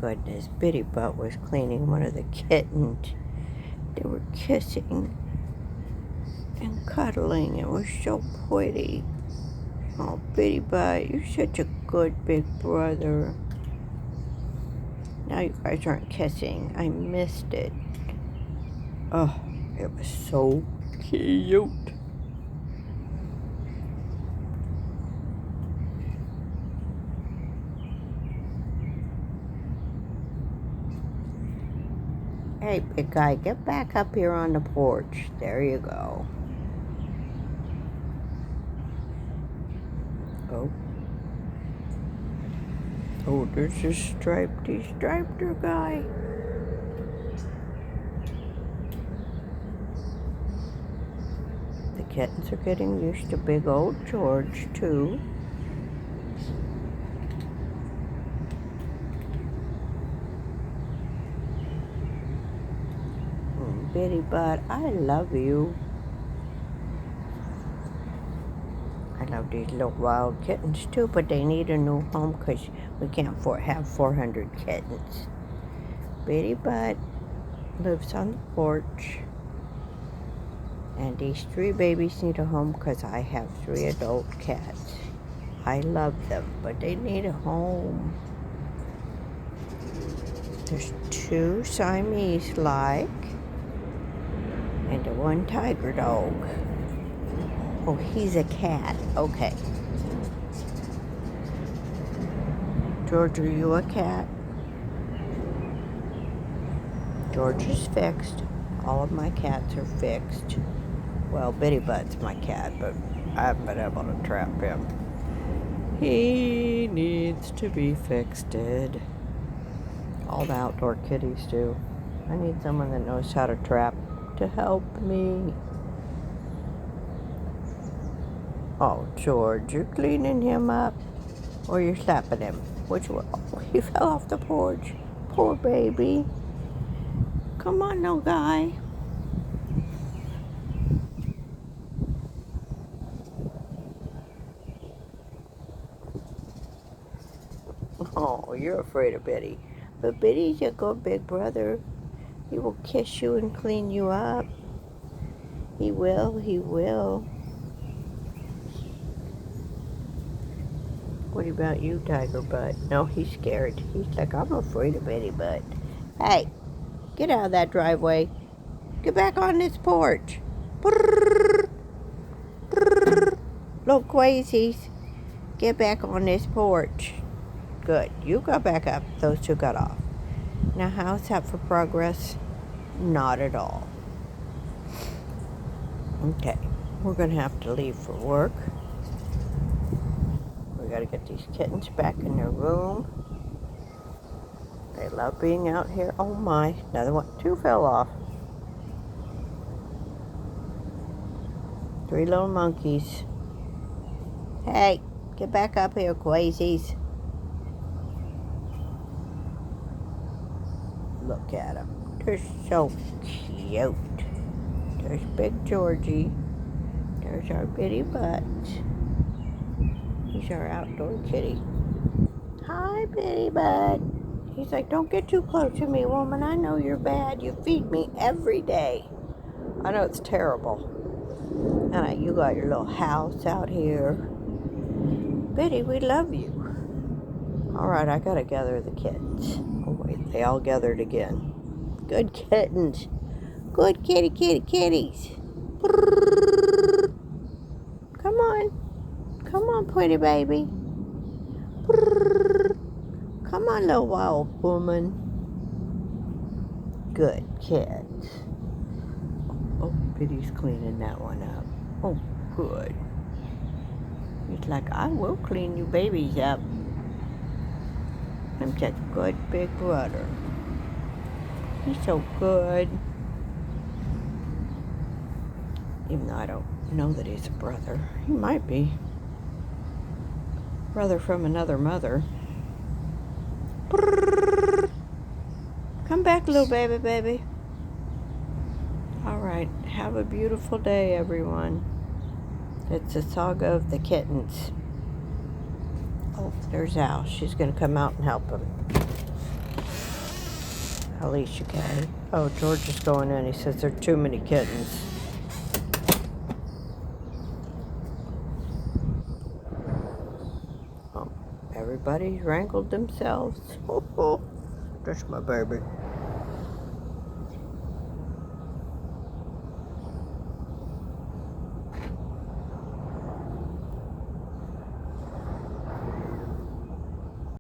goodness, Bitty Butt was cleaning one of the kittens. They were kissing and cuddling. It was so pretty. Oh, Bitty Butt, you're such a good big brother. Now you guys aren't kissing. I missed it. Oh, it was so cute. Hey, big guy, get back up here on the porch. There you go. Oh. Oh, there's a striped guy. The kittens are getting used to big old George, too. Bitty Butt, I love you. I love these little wild kittens too, but they need a new home because we can't have 400 kittens. Bitty Butt lives on the porch. And these 3 babies need a home because I have 3 adult cats. I love them, but they need a home. There's 2 Siamese-like and 1 tiger dog. Oh, he's a cat. Okay. George, are you a cat? George is fixed. All of my cats are fixed. Well, Bitty Butt's my cat, but I haven't been able to trap him. He needs to be fixed. All the outdoor kitties do. I need someone that knows how to trap to help me. Oh, George, you're cleaning him up or you're slapping him? Which one? Oh, he fell off the porch. Poor baby. Come on, little guy. Oh, you're afraid of Bitty. But Bitty's a good big brother. He will kiss you and clean you up. He will, he will. What about you, Tiger Butt? No, he's scared. He's like, I'm afraid of Bitty Butt. Hey, get out of that driveway. Get back on this porch. Brrr, brrr. Little crazies, get back on this porch. Good. You got back up. Those 2 got off. Now, how's that for progress? Not at all. Okay. We're going to have to leave for work. We got to get these kittens back in their room. They love being out here. Oh my. Another one. 2 fell off. 3 little monkeys. Hey, get back up here, crazies. Look at them. They're so cute. There's Big Georgie. There's our Bitty Butt. He's our outdoor kitty. Hi, Bitty Butt. He's like, don't get too close to me, woman. I know you're bad. You feed me every day. I know it's terrible. And you got your little house out here. Bitty, we love you. All right, I gotta gather the kittens. Oh, wait, they all gathered again. Good kittens. Good kitties. Brrr. Come on. Come on, pretty baby. Brrr. Come on, little wild woman. Good kids. Oh, Bitty's cleaning that one up. Oh, good. He's like, I will clean you babies up. I'm such a good big brother. He's so good. Even though I don't know that he's a brother. He might be. Brother from another mother. Brrr. Come back, little baby. All right. Have a beautiful day, everyone. It's the saga of the kittens. Oh, there's Al. She's going to come out and help him. Alicia Kay. Oh, George is going in. He says there are too many kittens. Oh, everybody wrangled themselves. That's my baby.